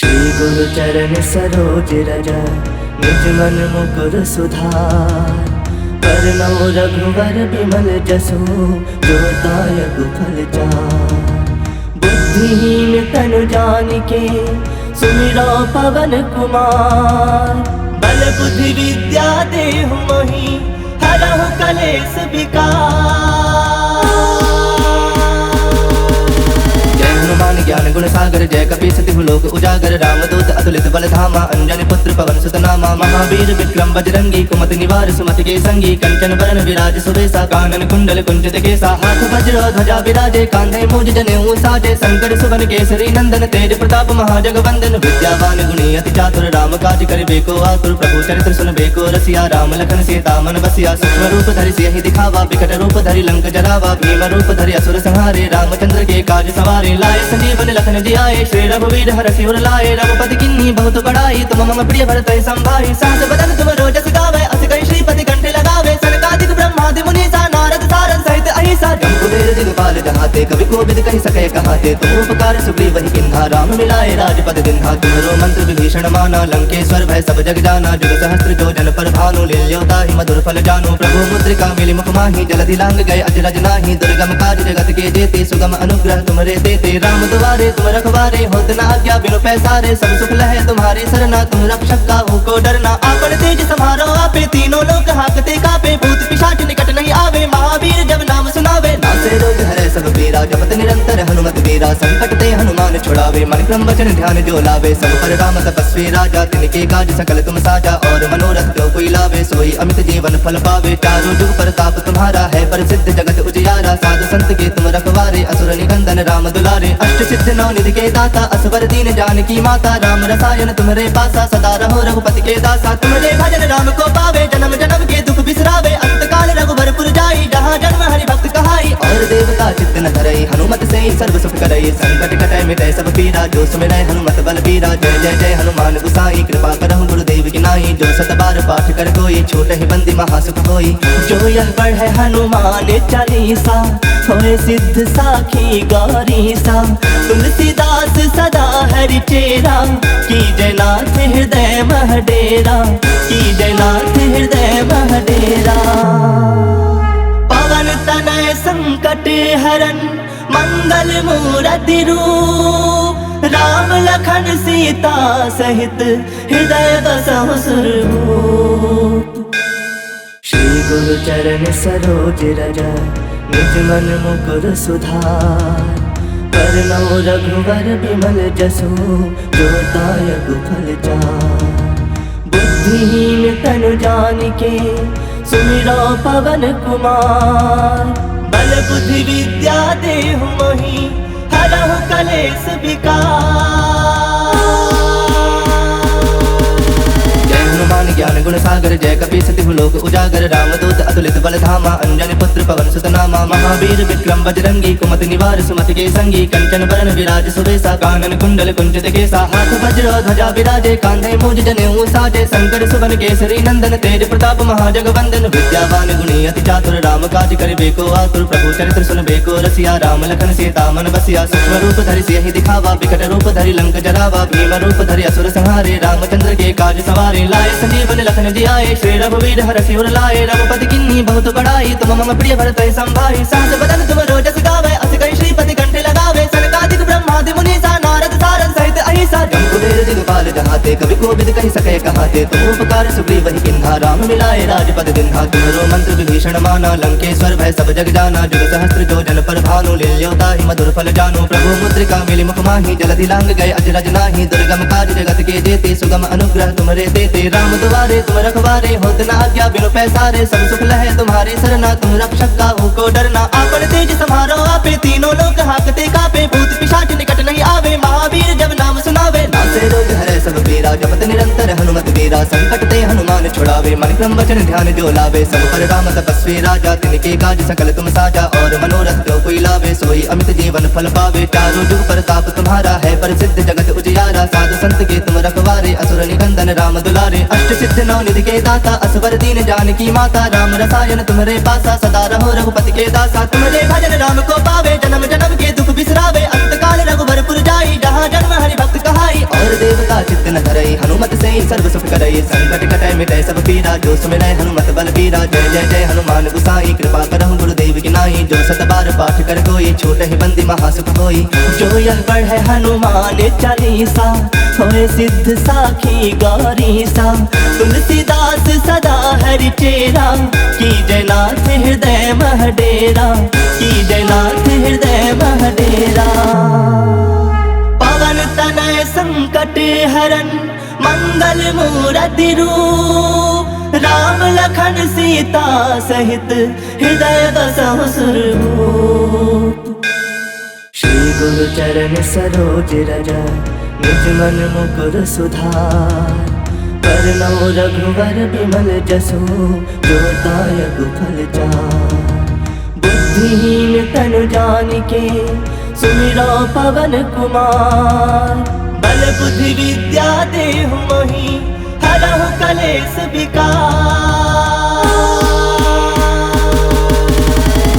श्री गुरु चरण सरोज रज निज मन मुकुर सुधार। वरनौ रघुवर विमल जसु जो दायक फल चार। बुद्धिहीन तनु जानिके सुमिरो पवन कुमार। बल बुद्धि विद्या देहु मोहि हरहु कलेश विकार। ज्ञान गुण सागर जय कपीस तिहु लोक उजागर। रामदूत अतुलित बल धामा अंजनी पुत्र पवन सुत नामा। महावीर विक्रम बजरंगी कुमति निवार सुमति के संगी। कंचन बरन विराज सुबेसा कानन कुंडल कुंचित केसा। हाथ वज्र ध्वजा विराजे कांधे मूज जनेऊ साजे। शंकर सुवन केसरी नंदन तेज प्रताप महाजगवंदन। विद्यावान गुणी अति चातुर राम काज करिबे को आतुर। प्रभु चरित्र सुनबे को रसिया राम लखन सीता मन बसिया। सूक्ष्म रूप धरि सियहि दिखावा विकट रूप धरि लंक जरावा। भीम रूप धरि असुर संहारे रामचंद्र के काज सवारे। लाए संजीवन लखन जियाए श्री रघुवीर हरषि उर लाए। रघुपति किन्ही बहुत बड़ाई तुम मम प्रिय भरतहि संभाई। सहस बदन तुम रोजस गावे अस कहि श्रीपति कंठे लगावे। सनकादिक ब्रह्मादि मुनीसा नारद सारद सहित अहिसा। जम्बुवेर दिगपाल जहाते कवि कोविद कहि सके कहाते। तुम उपकार सुग्रीव ही किन्हा राम मिलाए राजपद दिन्हा। तुम्हरो मंत्र विभीषण माना लंकेश्वर भय सब जग जाना। जुग सहस्त्र जो जन पर भानु लील्योता ही मधुर फल जानो। प्रभु मुद्रिका मिली मुख माही जलधि लांग गए अजरज नाही। दुर्गम काज जगत के जेते सुगम अनुग्रह तुमरे देते। राम दुआरे तुम रखवारे होत न आज्ञा बिनु पैसारे। सब सुख लहे तुम्हारी सरना तुम रक्षक काहू को डरना। आपन तेज सम्हारो आपे तीनों लोक हाकते कापे। भूत पिशाच निकट नहीं आवे महावीर जब नाम सुनावे। नासे रोग हरे सब पीरा जपत निरंतर हनुमत वीरा। संकट ते हनुमान छुड़ावे मन क्रम वचन ध्यान जो लावे। सब पर राम तपस्वी राजा तिनके काज सकल तुम साजा। और मनोरथ जो कोई लावे सोई अमित जीवन फल पावे। चारों जुग प्रताप तुम्हारा है प्रसिद्ध जगत उजियारा। साधु संत के तुम रखवारे असुर निकंदन राम दुलारे। अष्ट सिद्ध नौ निधि के दाता असवर दीन जानकी माता। राम रसायन तुम्हारे पासा सदा रहो रघुपति के दासा। तुम्हारे भजन राम को पावे जन्म जन्म के दुख बिसरावे। अंत काल रघुबरपुर जाई जहाँ जन्म हरि भक्त कहाई। और देवता चित्त न धरई हनुमत से सर्व सुख करई। संकट कटै मिटै सब पीरा जो सुमिरै हनुमत बल बीरा। जय जय जय हनुमान गुसाई कृपा करहु गुरुदेव की नाई। जो सत बार पाठ कर कोई छोट ही बंदी महासुख होई। जो यह पढ़े हनुमान चालीसा होए सिद्ध साखी गौरीसा। तुलसीदास सदा हरि चेरा की जयनाथ हृदय मह डेरा। की जयनाथ हृदय मह डेरा। पवन तनय संकट हरन मंगल मूरति रूप। राम लखन सीता सहित हृदय बसहु सुरभूप। श्री गुरु चरण सरोज रज निज मन मुकुर सुधार। वरनौ रघुवर विमल जसु जो दायक फल चार। बुद्धिहीन तनु जानिके सुमिरो पवन कुमार। बल बुद्धि विद्या देहु मोहि हरहु कलेश विकार। ज्ञान गुण सागर जय कपीस तिहु लोक उजागर। रामदूत अतुलित बल धामा अंजनी पुत्र पवन सुत नामा। महावीर विक्रम बजरंगी कुमति निवार सुमति के संगी। कंचन बरन विराज सुबेसा कानन कुंडल कुंचित केसा। हाथ वज्र ध्वजा विराजे कांधे मूज जनेऊ साजे। शंकर सुवन केसरी नंदन तेज प्रताप महाजगवंदन। विद्यावान गुणी अति चातुर राम काज करिबे को आतुर। प्रभु चरित्र सुनबे को रसिया राम लखन सीता मन बसिया। सूक्ष्म रूप धरि सियहि दिखावा विकट रूप धरि लंक जरावा। भीम रूप धरि असुर संहारे रामचंद्र के काज सवारे। लाए संजीवन लखन जियाए श्री रघुवीर हरषि उर लाए। रघुपति किन्ही बहुत बड़ाई तुम मम प्रिय भरतहि संभाई। सहस बदन तुम रोजस गावे अस कहि श्रीपति कंठे लगावे। सनकादिक ब्रह्मादि मुनीसा नारद सारद सहित अहिसा। जम्बुवेर दिगपाल जहाते कवि कोविद कहि सके कहाते। तुम उपकार सुग्रीव ही किन्हा राम मिलाए राजपद दिन्हा। तुम्हरो मंत्र विभीषण माना लंकेश्वर भय सब जग जाना। जुग सहस्त्र जो जन पर भानु लील्योता ही मधुर फल जानो। प्रभु मुद्रिका मिली मुख माही जलधि लांग गए अजरज नाही। दुर्गम काज जगत के जेते सुगम अनुग्रह तुमरे देते। राम दुआरे तुम रखवारे होत न आज्ञा बिनु पैसारे। सब सुख लहे तुम्हारी सरना तुम रक्षक काहू को डरना। आपन तेज सम्हारो आपे तीनों लोक हाकते कापे। भूत पिशाच निकट नहीं आवे महावीर जब नाम सुनावे। नासे रोग हरे सब पीरा जपत निरंतर हनुमत वीरा। संकट ते हनुमान छुड़ावे मन क्रम वचन ध्यान जो लावे। सब पर राम तपस्वी राजा तिनके काज सकल तुम साजा। और मनोरथ जो कोई लावे सोई अमित जीवन फल पावे। चारों जुग प्रताप तुम्हारा है प्रसिद्ध जगत उजियारा। साधु संत के तुम रखवारे असुर निकंदन राम दुलारे। अष्ट सिद्ध नौ निधि के दाता असवर दीन जानकी माता। राम रसायन तुम्हारे पासा सदा रहो रघुपति के दासा। तुम्हारे भजन राम को पावे जन्म जन्म के दुख बिसरावे। अंत काल रघुबरपुर जाई जहाँ जन्म हरि भक्त कहाई। और और देवता चित्त न धरई हनुमत से सर्व सुख करई संकट कटै मिटै सब पीरा जो सुमिरै हनुमत बल बीरा जय जय जय हनुमान गुसाई कृपा करहु गुरुदेव की नाई जो सत बार पाठ कर कोई छोट ही बंदी महासुख होई जो यह पढ़े हनुमान चालीसा होए सिद्ध साखी गौरी सा तुलसीदास सदा हरि चेरा की जयनाथ हृदय मह डेरा की जयनाथ हृदय मह डेरा पवन तनय संकट हरन मंगल मूरति रूप राम लखन सीता सहित हृदय बसहु सुरभूप श्री गुरु चरण सरोज रज निज मन मुकुर सुधार वरनौ रघुवर बिमल जसु जो दायक फल चार बुद्धिहीन तनु जानिके सुमिरो पवन कुमार बल बुद्धि विद्या देहु मोहि हरहु कलेश विकार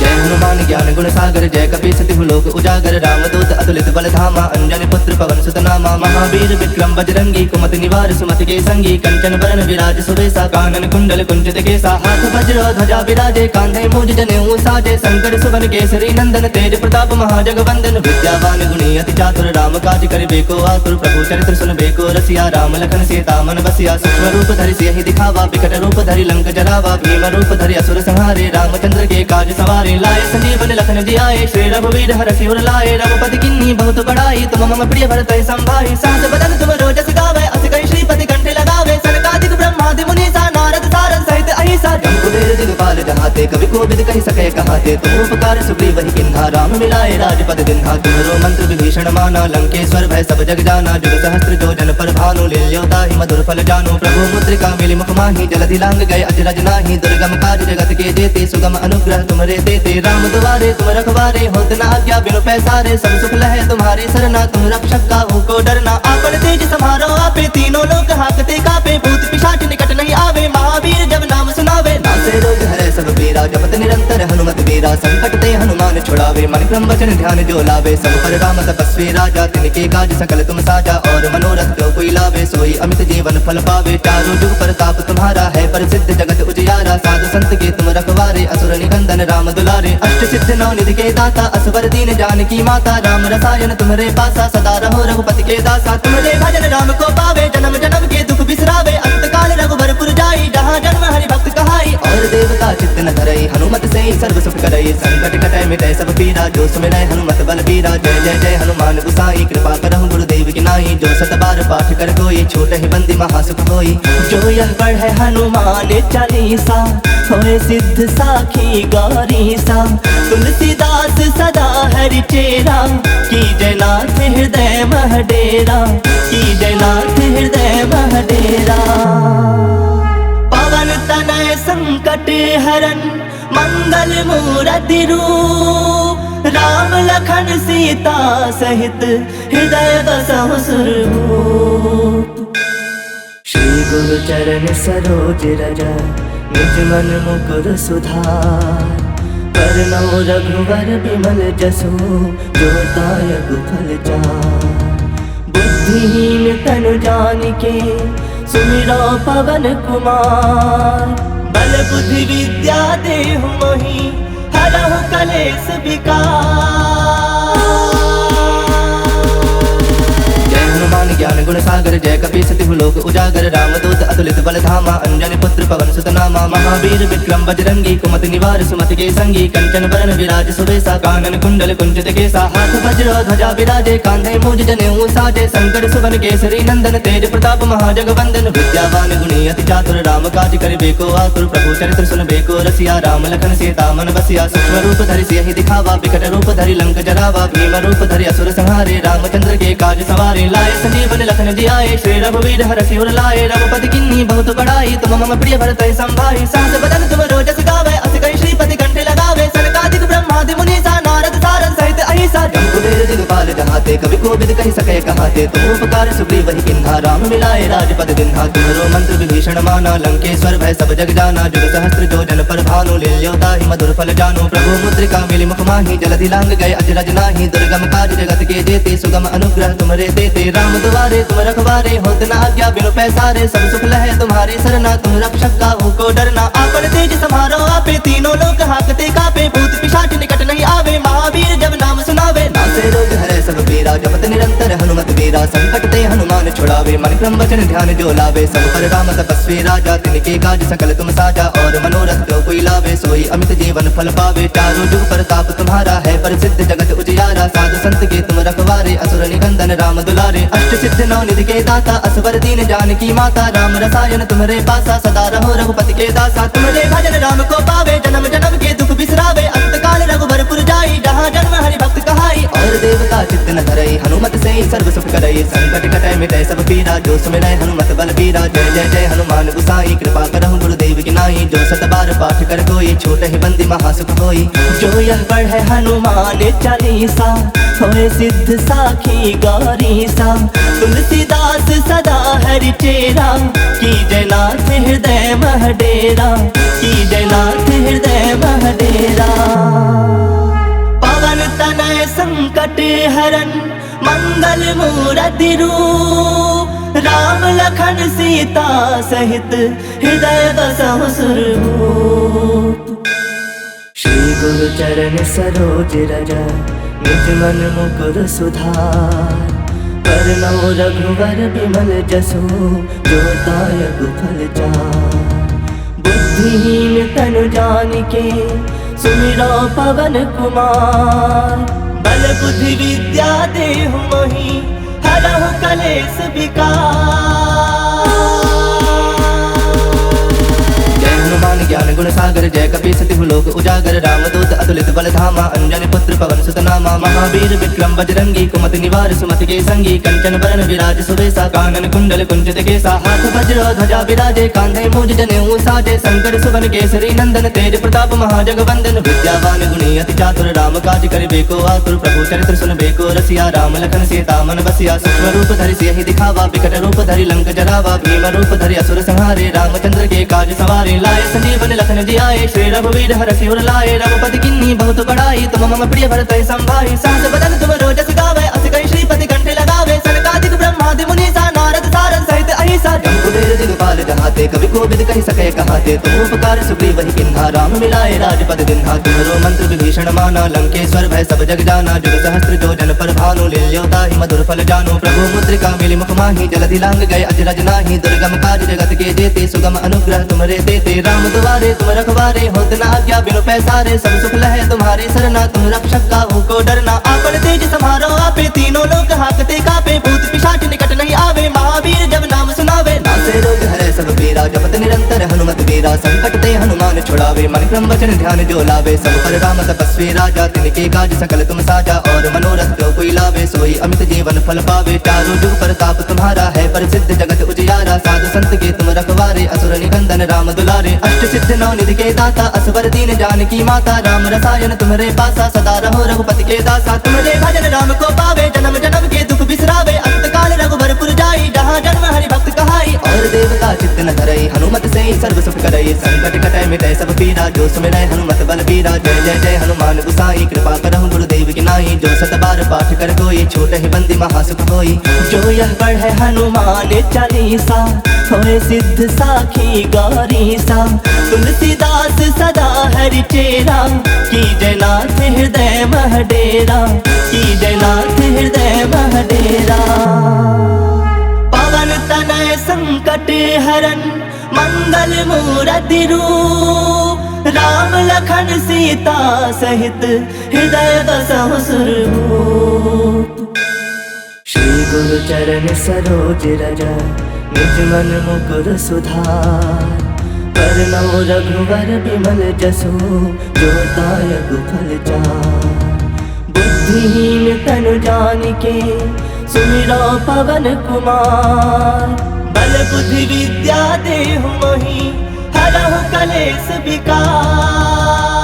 जय हनुमान ज्ञान गुण सागर जय कपी सतिहु लोक उजागर रामदूत अतुलित बल धामा अंजनी पुत्र पवन सुत नामा महावीर विक्रम बजरंगी कुमति निवार सुमति के संगी कंचन बरन विराज सुबेसा कानन कुंडल कुंचित केसा हाथ वज्र ध्वजा विराजे कांधे मूज जनेऊ साजे शंकर सुवन केसरी नंदन तेज प्रताप महाजगवंदन विद्यावान गुणी अति चातुर राम काज करिबे को आतुर प्रभु चरित्र सुनबे को रसिया राम लखन सीता मन बसिया सूक्ष्म रूप धरि सियहि दिखावा विकट रूप धरि लंक जरावा भीम रूप धरि असुर संहारे रामचंद्र के काज सवारे लाए संजीवन लखन जियाए श्री रघुवीर हर सिर लाए रघुपति किन्नी बहुत बड़ाई तुम मम प्रिय भरत संभाई सहस बदन तुम रोजस गावे अस कई श्रीपति कंठे लगावे सनकादिक ब्रह्मादि मुनीसा नारद सारद सहित अहिसा जम्बुवेर दिगपाल जहाते कवि कोविद कहि सके कहाते तुम उपकार सुग्रीव वही किन्हा राम मिलाए राजपद दिन्हा तुम्हारो मंत्र विभीषण माना लंकेश्वर भय सब जग जाना जुग सहस्त्र जो जन पर भानु लील्योता ही मधुर फल जानो प्रभु मुद्रिका मिली मुख माही जलधि लांग गए अजरज नाही दुर्गम काज जगत के जेते सुगम अनुग्रह तुम्हारे देते राम दुआरे तुम रखवारे होत न आज्ञा बिनु पैसारे सब सुख लहे तुम्हारी सरना तुम रक्षक काहू को डरना आपन तेज समारो आपे तीनों लोक हाकते कापे भूत पिशाच निकट नहीं आवे महावीर जब नाम सुनावे नासे रोग हरे सब पीरा जपत निरंतर हनुमत वीरा संकट ते हनुमान छुड़ावे मन क्रम वचन ध्यान जो लावे सब पर राम तपस्वी राजा तिनके काज सकल तुम साजा और मनोरथ जो कोई लावे सोई अमित जीवन फल पावे चारों जुग प्रताप तुम्हारा है प्रसिद्ध जगत उजियारा साधु संत के तुम रखवारे असुर निकंदन राम दुलारे अष्ट सिद्ध नौ निधि के दाता असवर दीन जानकी माता राम रसायन तुम्हारे पासा सदा रहो रघुपति के दासा तुम्हारे भजन राम को पावे जन्म जन्म के दुख बिसरावे अंत काल रघुबरपुर जाई जहाँ जन्म हरि भक्त कहाई और देवता चित्त न धरई हनुमत से सर्व सुख करई संकट कटै मिटै सब पीरा जो सुमिरै हनुमत बल बीरा जय जय जय हनुमान गुसाई कृपा करहु गुरुदेव की नाई जो सत बार पाठ कर कोई छोट ही बंदी महासुख होई जो यह पढ़े हनुमान चालीसा होए सिद्ध साखी गौरी सा तुलसीदास सदा हरि चेरा की जयनाथ हृदय मह डेरा की जयनाथ हृदय मह डेरा पवन तनय संकट हरन मंगल मूरति रूप राम लखन सीता सहित हृदय बसहु सुरभूप श्री गुरु चरण सरोज रज निज मन मुकुर सुधार वरनौ रघुवर बिमल जसु जो दायक फल चार बुद्धिहीन तनु जानिके सुमिरो पवन कुमार बल बुद्धि विद्या देहु मोहि हरहु कलेश विकार जय हनुमान ज्ञान गुण सागर जय कपी सतिहु लोक उजागर रामदूत अतुलित बल धामा अंजनी पुत्र पवन सुत नामा महावीर विक्रम बजरंगी कुमति निवार सुमति के संगी कंचन बरन विराज सुबेसा कानन कुंडल कुंचित केसा हाथ वज्र ध्वजा विराजे कांधे मूज जनेऊ साजे शंकर सुवन केसरी नंदन तेज प्रताप महाजगवंदन विद्यावान गुणी अति चातुर राम काज करिबे को आतुर प्रभु चरित्र सुनबे को रसिया राम लखन सीता मन बसिया सूक्ष्म रूप धरि सियहि दिखावा विकट रूप धरि लंक जरावा भीम रूप धरि असुर संहारे रामचंद्र के काज सवारे लाए संजीवन लखन जियाए श्री रघुवीर हर सिर लाए रघुपति किन्नी बहुत बड़ाई तुम मम प्रिय भरत संभाई सहस बदन तुम रोजस गावे अस कई श्रीपति कंठे लगावे सनकादिक ब्रह्मादि मुनीसा नारद सारद सहित अहिसा जम कुबेर दिगपाल जहाते कवि को विद कहि सके कहाते तुम उपकार सुग्रीव वही किन्हा राम मिलाए राजपद दिन्हा तुम्हारो मंत्र विभीषण माना लंकेश्वर भय सब जग जाना जुग सहस्त्र जो जन पर भानु लील्योता ही मधुर फल जानो प्रभु मुद्रिका मिली मुख माही जलधि लांग गए अजरज नाही दुर्गम काज जगत के जेते सुगम अनुग्रह तुम्हारे देते राम दुआरे तुम रखवारे होत न आज्ञा बिनु पैसारे सब सुख लहे तुम्हारी सरना तुम रक्षक काहू को डरना आपन तेज समारो आपे तीनों लोग हाकते कापे भूत पिशाच निकट नहीं आवे महावीर जब नाम सुनावे नासे रोग हरे सब पीरा जपत निरंतर हनुमत वीरा संकट ते हनुमान छुड़ावे मन क्रम वचन ध्यान जो लावे सब पर राम तपस्वी राजा तिनके काज सकल तुम साजा और मनोरथ जो कोई लावे सोई अमित जीवन फल पावे चारों जुग प्रताप तुम्हारा है प्रसिद्ध जगत उजियारा साधु संत के तुम रखवारे असुर निकंदन राम दुलारे अष्ट सिद्ध नौ निधि के दाता असवर दीन जानकी माता राम रसायन तुम्हारे पासा सदा रहो रघुपति के दासा तुम्हारे भजन राम को पावे जन्म जन्म के दुख बिसरावे अंत काल रघुबरपुर जाई जहाँ जन्म हरि भक्त कहाई और देवता चित्त न धरई हनुमत से ही सर्व सुख करई संकट कटै मिटै सब पीरा जो सुमिरै हनुमत बल बीरा जय जय जय हनुमान गुसाई कृपा करहु गुरुदेव की नाई जो सत बार पाठ कर कोई छोट ही बंदी महासुख होई जो यह पढ़े हनुमान चालीसा होए सिद्ध साखी गौरी सा तुलसीदास सदा हरि चेरा की जयनाथ हृदय मह डेरा की जयनाथ हृदय मह डेरा पवन तनय संकट हरन मंगल मूरति रूप राम लखन सीता सहित हृदय बसहु सुरभूप श्री गुरु चरण सरोज रज निज मन मुकुर सुधार वरनौ रघुवर बिमल जसु जो दायक फल चार बुद्धिहीन तनु जानिके सुमिरो पवन कुमार बल बुद्धि विद्या देहु मोहि हरहु कलेश विकार जय हनुमान ज्ञान गुण सागर जय कपी सतिहु लोक उजागर रामदूत अतुलित बल धामा अंजनी पुत्र पवन सुत नामा महावीर विक्रम बजरंगी कुमति निवार सुमति के संगी कंचन बरन विराज सुबेसा कानन कुंडल कुंचित केसा हाथ वज्र ध्वजा विराजे कांधे मूज जनेऊ साजे शंकर सुवन केसरी नंदन तेज प्रताप महाजगवंदन विद्यावान गुणी अति चातुर राम काज करिबे को आतुर प्रभु चरित्र सुनबे को रसिया राम लखन सीता मन बसिया सूक्ष्म रूप धरि सियहि दिखावा विकट रूप धरि लंक जरावा भीम रूप धरि असुर संहारे रामचंद्र के काज सवारे लाए संजीवन लखन जियाए श्री रघुवीर हर सिर लाए रघुपति किन्नी बहुत बड़ाई तुम मम प्रिय भरत संभाई सहस बदन तुम रोजस गावे अस कहि श्रीपति कंठे लगावे सनकादिक ब्रह्मादि मुनीसा नारद सारद सहित अहिसा जम कुबेर दिगपाल जहाते कवि को विद कहि सके कहाते तुम उपकार सुग्रीव वही किन्हा राम मिलाए राजपद दिन्हा तुम्हारो मंत्र विभीषण माना लंकेश्वर भय सब जग जाना जुग सहस्त्र जो जन पर भानु लील्योता ही मधुर फल जानो प्रभु मुद्रिका मिली मुख माही जलधि लांग गए अजरज नाही दुर्गम काज जगत के जेते सुगम अनुग्रह तुम्हारे देते राम दुआरे तुम रखवारे होत न आज्ञा बिनु पैसारे सब सुख लहे तुम्हारी सरना तुम रक्षक काहू को डरना आपन तेज समारो आपे तीनों लोग हाकते कापे भूत पिशाच निकट नहीं आवे महावीर जब नाम सुनावे नासे रोग हरे सब पीरा जपत निरंतर हनुमत वीरा संकट ते हनुमान छुड़ावे मन क्रम वचन ध्यान जो लावे सब पर राम तपस्वी राजा तिनके काज सकल तुम साजा और मनोरथ जो कोई लावे सोई अमित जीवन फल पावे चारों जुग प्रताप तुम्हारा है प्रसिद्ध जगत उजियारा साधु संत के तुम रखवारे असुर निकंदन राम दुलारे अष्ट सिद्ध नौ निधि के दाता असवर दीन जानकी माता राम रसायन तुम्हारे पासा सदा रहो रघुपति के दासा तुम्हारे भजन राम को पावे जन्म जन्म के दुख बिसरावे अंत काल रघुबरपुर जाई जहाँ जन्म हरि भक्त कहाई और देवता चित्त न धरई हनुमत से ही सर्व सुख करई संकट कटै मिटै सब पीरा जो सुमिरै हनुमत बल बीरा जय जय जय हनुमान गुसाई कृपा करहु गुरुदेव की नाई जो सत बार पाठ कर कोई छोट ही बंदी महासुख होई जो यह पढ़े हनुमान चालीसा होए सिद्ध साखी गौरी सा तुलसीदास सदा हरि चेरा की जयनाथ हृदय मह डेरा की जयनाथ हृदय मह डेरा पवन तनय संकट हरन मंगल मूरति रूप राम लखन सीता सहित हृदय बसहु सुरभूप श्री गुरु चरण सरोज रज निज मन मुकुर सुधार वरनौ रघुवर बिमल जसु जो दायक फल चार बुद्धिहीन तनु जानिके सुमिरो पवन कुमार बल बुद्धि विद्या देहु मोहि हरहु कलेश विकार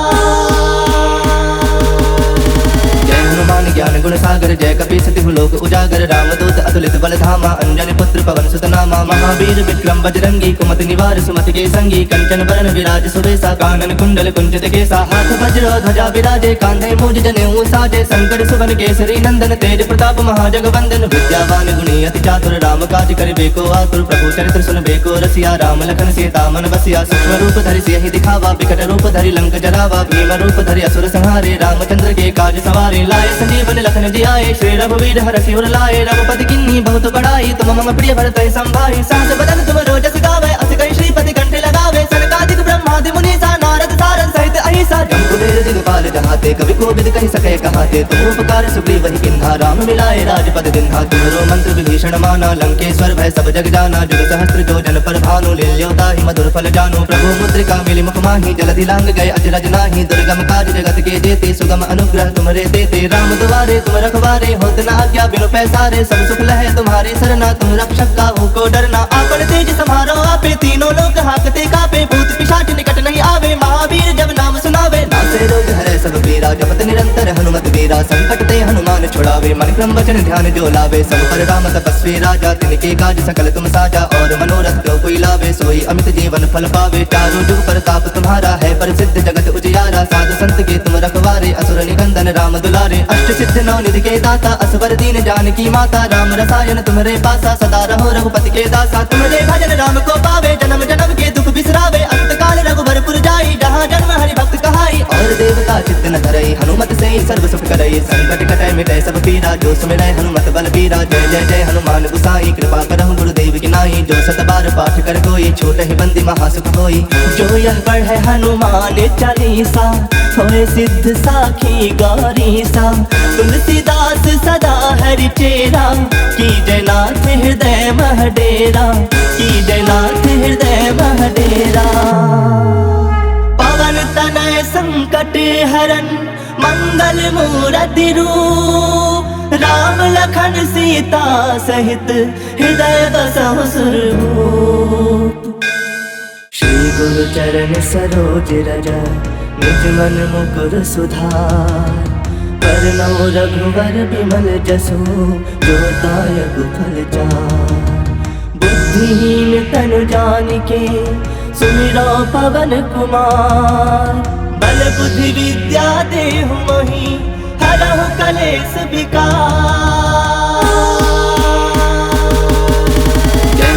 ज्ञान गुण सागर जय कपी सति लोक उजागर रामदूत अतुलित बल धामा अंजनी पुत्र पवन सुत नामा महावीर विक्रम बजरंगी कुमति निवार सुमति के संगी कंचन बरन विराज सुबेसा कानन कुंडल कुंचित केसा हाथ वज्र ध्वजा विराजे कांधे मूज जनेऊ साजे शंकर सुवन केसरी नंदन तेज प्रताप महाजगवंदन विद्यावान गुणी अति चातुर राम काज करिबे को आतुर प्रभु चरित्र सुनबे को रसिया राम लखन सीता मन बसिया सूक्ष्म रूप धरि सियहि दिखावा विकट रूप धरि लंक जरावा भीम रूप धरि असुर संहारे रामचंद्र के काज सवारे लाए संजीवन लखन जियाए श्री रघुवीर हरषि उर लाए रघुपति किन्ही बहुत बड़ाई तुम मम प्रिय भरत संभाई सहस बदन तुम रोजस गावे अस कहि श्रीपति कंठे लगावे सनकादिक ब्रह्मादि मुनीसा नारद सारद सहित अहिसा जम्बुवेर दिगपाल जहाते कवि कोविद कहि सके कहाते तुम उपकार सुग्रीव वही किन्हा राम मिलाए राजपद दिन्हा तुम्हारो मंत्र विभीषण माना लंकेश्वर भय सब जग जाना जुग सहस्त्र जो जन पर भानु लील्योता ही मधुर फल जानो प्रभु मुद्रिका मिली मुख माही जलधि लांग गए अजरज नाही दुर्गम काज जगत के जेते सुगम अनुग्रह तुम्हारे देते राम दुआरे तुम रखवारे होत न आज्ञा बिनु पैसारे सब सुख लहे तुम्हारी सरना तुम रक्षक काहू को डरना आपन तेज समारो आपे तीनों लोक हाकते कापे भूत पिशाच निकट नहीं आवे महावीर जब नाम सुनावे नासे रोग हरे सब पीरा जपत निरंतर हनुमत वीरा संकट ते हनुमान छुड़ावे मन क्रम वचन ध्यान जो लावे सब पर राम तपस्वी राजा तिनके काज सकल तुम साजा और मनोरथ जो कोई लावे सोई अमित जीवन फल पावे चारों जुग प्रताप तुम्हारा है प्रसिद्ध जगत उजियारा साधु संत के तुम रखवारे असुर निकंदन राम दुलारे अष्ट सिद्ध नौ निधि के दाता असवर दीन जानकी माता राम रसायन तुम्हारे पासा सदा रहो रघुपति के दासा तुम्हारे भजन राम को पावे जन्म जन्म के दुख बिसरावे अंत काल रघुबरपुर जाई जहाँ जन्म हरि भक्त कहाई और देवता चित्त न धरई हनुमत से सर्व सुख करई संकट कटै मिटै सब पीरा जो सुमिरै हनुमत बल बीरा जय जय जय हनुमान गुसाई कृपा करहु गुरुदेव की नाई जो सत बार पाठ कर कोई छोट ही बंदी महासुख होई जो यह पढ़े हनुमान चालीसा होए सिद्ध साखी गौरी सा तुलसीदास सदा हरि चेरा की जयनाथ हृदय मह डेरा की जयनाथ हृदय मह डेरा पवन तनय संकट हरन मंगल मूरति रूप राम लखन सीता सहित हृदय बसहु सुरभूप श्री गुरु चरण सरोज रज निज मन मुकुर सुधार करनौ रघुवर बिमल जसु जो दायक फल चार बुद्धिहीन तनु जानिके सुमिरो पवन कुमार बल बुद्धि विद्या देहु मोहि हरहु कलेश विकार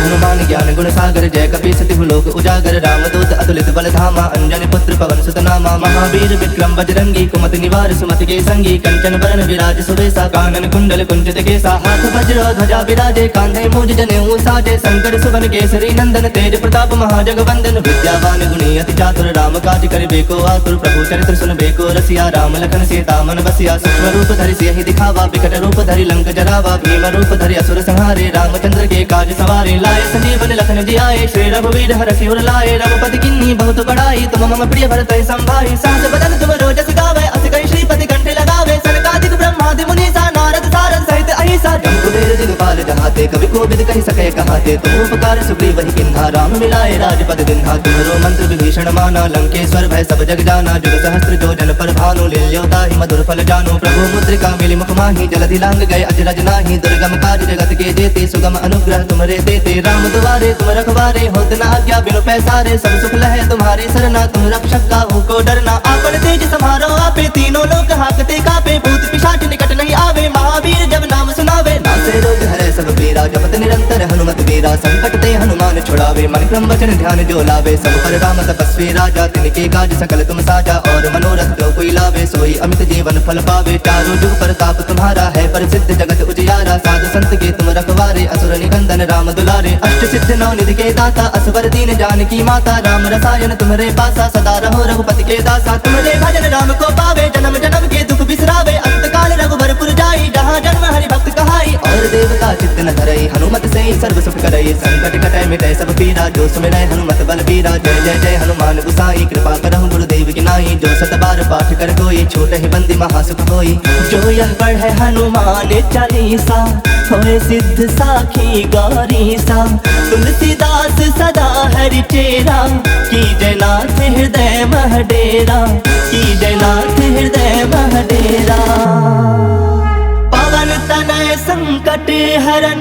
हनुमान ज्ञान गुण सागर जय कपी सति लोक उजागर रामदूत अतुलित बल धामा अंजनी पुत्र पवन सुत नामा महावीर विक्रम बजरंगी कुमति निवार सुमति के संगी कंचन बरन विराज सुबेसा कानन कुंडल कुंचित केसा हाथ वज्र ध्वजा विराजे कांधे मूज जनेऊ साजे शंकर सुवन केसरी नंदन तेज प्रताप महाजगवंदन विद्यावान गुणी अति चातुर राम काज करिबे को आतुर प्रभु चरित्र सुनबे को रसिया राम लखन सीता मन बसिया सूक्ष्म रूप धरि सियहि दिखावा विकट रूप धरि लंक जरावा भीम रूप धरि असुर संहारे रामचंद्र के काज सवारे लाए संजीवन लखन जियाए श्री रघुवीर हरषि उर लाए रघुपति किन्ही बहुत बड़ाई तुम मम प्रिय भरत संभाई सहस बदन तुम रोजस गावे अस कहि श्रीपति कंठे लगावे सनकादिक ब्रह्मादि मुनीसा नारद सारद सहित अहिसा जम्बुवेर दिगपाल जहाते कवि कोविद कहि सके कहाते तुम उपकार सुग्रीव वही किन्हा राम मिलाए राजपद दिन्हा तुम्हारो मंत्र विभीषण माना लंकेश्वर भय सब जग जाना जुग सहस्त्र जो जन पर भानु लील्योता ही मधुर फल जानो प्रभु मुद्रिका मिली मुख माही जलधि लांग गए अजरज नाही दुर्गम काज जगत के जेते सुगम अनुग्रह तुम्हारे देते राम दुआरे तुम रखवारे होत न आज्ञा बिनु पैसारे सब सुख लहे तुम्हारी सरना तुम रक्षक काहू को डरना आपन तेज समारो आपे तीनों लोक हाकते कापे भूत पिशाच निकट नहीं आवे महावीर जब नाम सुनावे नासे रोग हरे सब पीरा जपत निरंतर हनुमत वीरा संकट ते हनुमान छुड़ावे मन क्रम वचन ध्यान जो लावे सब पर राम तपस्वी राजा तिनके काज सकल तुम साजा और मनोरथ जो कोई लावे सोई अमित जीवन फल पावे चारों जुग प्रताप तुम्हारा है प्रसिद्ध जगत उजियारा साधु संत के तुम रखवारे असुर निकंदन राम दुलारे अष्ट सिद्ध नौ निधि के दाता असवर दीन जानकी माता राम रसायन तुम्हारे पासा सदा रहो रघुपति के दासा तुम्हारे भजन राम को पावे जन्म जन्म के दुख बिसरावे अंत काल रघुबरपुर जाई जहाँ जन्म हरि भक्त कहाई और देवता चित्त न धरई हनुमत से सर्व सुख करई संकट कटै मिटै सब पीरा जो सुमिरै हनुमत बल बीरा जय जय जय हनुमान गुसाई कृपा करहु गुरुदेव की नाई जो सत बार पाठ कर कोई छोट ही बंदी महासुख होई जो यह पढ़े हनुमान चालीसा होए सिद्ध साखी गौरी सा तुलसीदास सदा हरि चेरा की जयनाथ हृदय मह डेरा की जयनाथ हृदय मह डेरा। तनय संकट हरन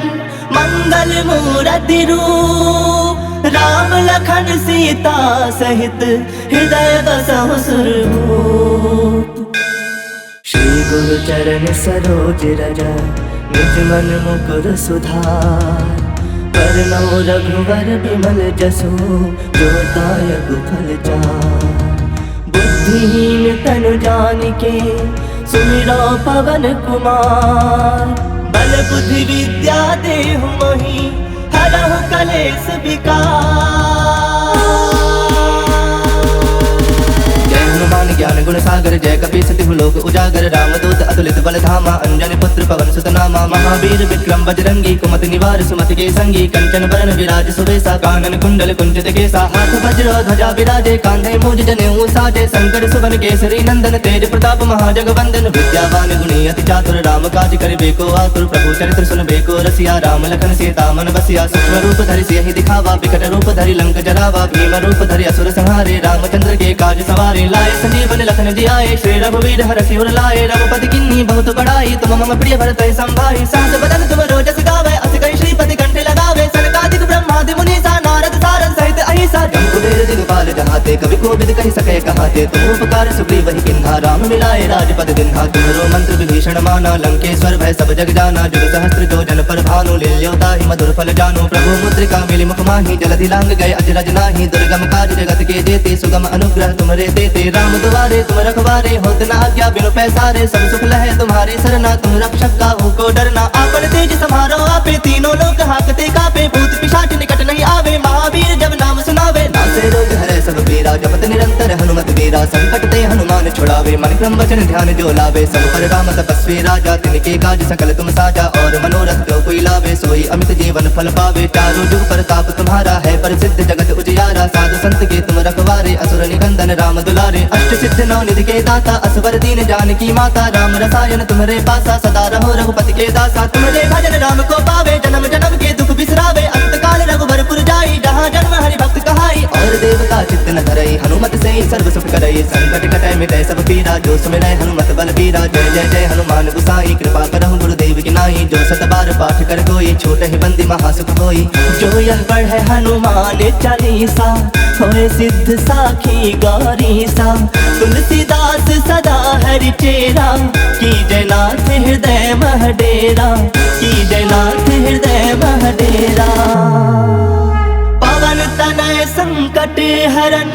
मंगल मूर्ति रूप राम लखन सीता सहित हृदय बसहु सुरभूप। श्री गुरु चरण सरोज रज निज मन मुकुर सुधार वरनौ रघुवर बिमल जसु जो दायक फल चार। बुद्धिहीन तनु जानिके सुमिरो पवन कुमार बल बुद्धि विद्या देहु मोहि हरहु कलेश विकार। हनुमान ज्ञान गुण सागर जय कपी सतिहु लोक उजागर रामदूत अतुलित बल धामा अंजनी पुत्र पवन सुत नामा। महावीर विक्रम बजरंगी कुमति निवार सुमति के संगी कंचन बरन विराज सुबेसा कानन कुंडल कुंचित केसा। हाथ वज्र ध्वजा विराजे कांधे मूज जनेऊ साजे शंकर सुवन केसरी नंदन तेज प्रताप महाजगवंदन। विद्यावान गुणी अति चातुर राम काज करिबे को आतुर प्रभु चरित्र सुनबे को रसिया। राम लखन सीता मन बसिया सूक्ष्म रूप धरि सियहि दिखावा विकट रूप धरि लंक जरावा। भीम रूप धरि असुर संहारे रामचंद्र के काज सवारे। लाए संजीवन लखन जियाए श्री रघुवीर हरषि उर लाए। रघुपति किन्ही बहुत बड़ाई तुम मम प्रिय भरत संभाई। सहस बदन तुम रोजस गावे अस कहि श्रीपति कंठ लगावे। सनकादिक ब्रह्मादि मुनीसा नारद सारद सहित अहिसा। जम कुबेर दिगपाल जहाते कवि कोविद कहि सके कहाते। तुम उपकार सुग्रीव ही किन्हा राम मिलाए राजपद दिन्हा। तुम्हारो मंत्र विभीषण माना लंकेश्वर भय सब जग जाना। जुग सहस्त्र जो जन पर भानु लील्योता ही मधुर फल जानो। प्रभु मुद्रिका मिली मुख माही जलधि लांग गए अजरज नाही। दुर्गम काज जगत के जेते सुगम अनुग्रह तुमरे देते। राम दुआरे तुम रखवारे होत न आज्ञा बिनु पैसारे। सब सुख लहे तुम्हारे सरना तुम रक्षक काहू को डरना। आपन तेज समारो आपे तीनों लोक हाकते कापे। भूत पिशाच निकट नहीं आवे महावीर जब नाम सुनावे। नासे रोग हरे सब पीरा जपत निरंतर हनुमत वीरा। संकट ते हनुमान छुड़ावे मन क्रम वचन ध्यान जो लावे। सब पर राम तपस्वी राजा तिनके काज सकल तुम साजा। और मनोरथ जो कोई लावे सोई अमित जीवन फल पावे। चारों जुग प्रताप तुम्हारा है प्रसिद्ध जगत उजियारा। साधु संत के तुम रखवारे असुर निकंदन राम दुलारे। अष्ट सिद्ध नौ निधि के दाता असवर दीन जानकी माता। राम रसायन तुम्हारे पासा सदा रहो रघुपति के दासा। तुम्हारे भजन राम को पावे जन्म जन्म के दुख बिसरावे। अंत काल रघुबरपुर जाई जहाँ जन्म हरि भक्त कहाई। और देवता चित्त न धरई हनुमत से सर्व सुख करई। संकट कटै मिटै सब पीरा जो सुमिरै हनुमत बल बीरा। जय जय जय हनुमान गुसाई कृपा करहु गुरुदेव की नाई। जो सत बार पाठ कर कोई छोट ही बंदी महासुख होई। जो यह पढ़े हनुमान चालीसा होए सिद्ध साखी गौरीसा। तुलसीदास सदा हरि चेरा की जयनाथ हृदय मह डेरा। की जयनाथ हृदय मह डेरा। पवन तनय संकट हरन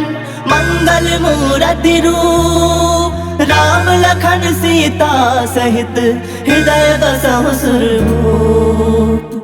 मंगल मूर्ति रूप राम लखन सीता सहित हृदय बसहु सुरभूप।